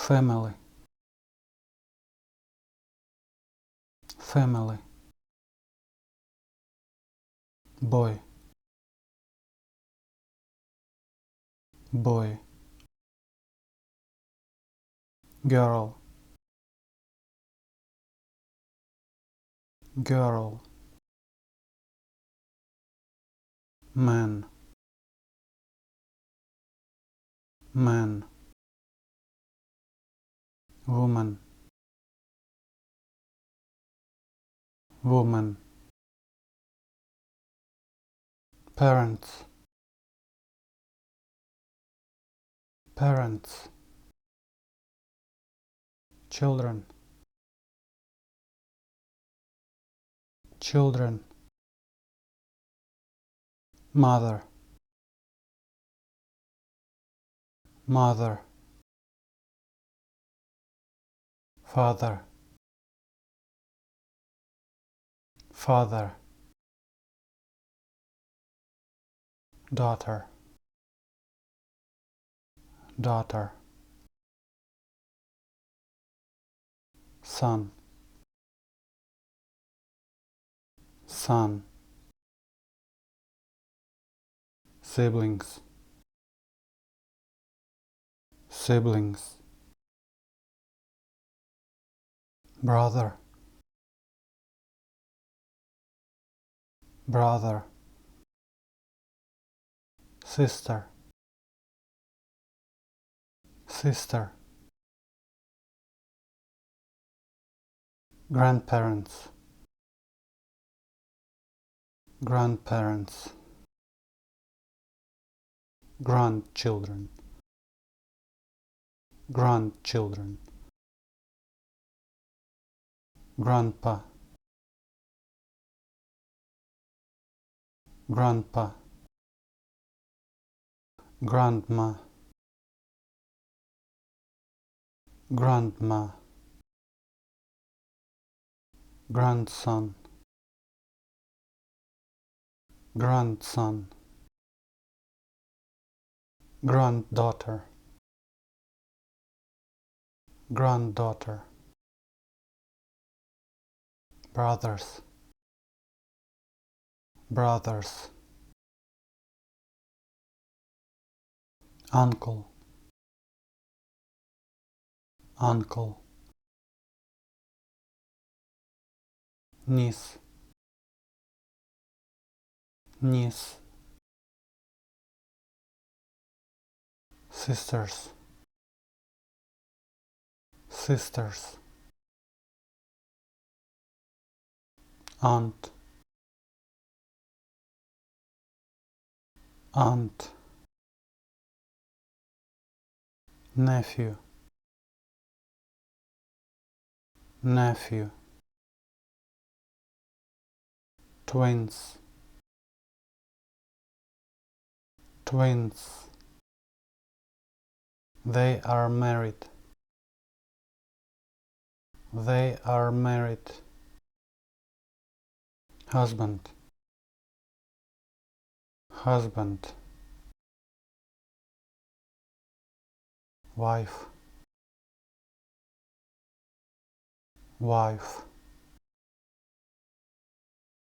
family, family, boy, boy, girl, girl, man, man, woman, woman, parents, parents, children, children, mother, mother, father, father, daughter, daughter, son, son, siblings, siblings, brother, brother, sister, sister, grandparents, grandparents, grandchildren, grandchildren, grandpa, grandpa, grandma, grandma, grandson, grandson, granddaughter, granddaughter, brothers, brothers, uncle, uncle, niece, niece, sisters, sisters, aunt, aunt, nephew, nephew, twins, twins, they are married, they are married, husband, husband, wife, wife,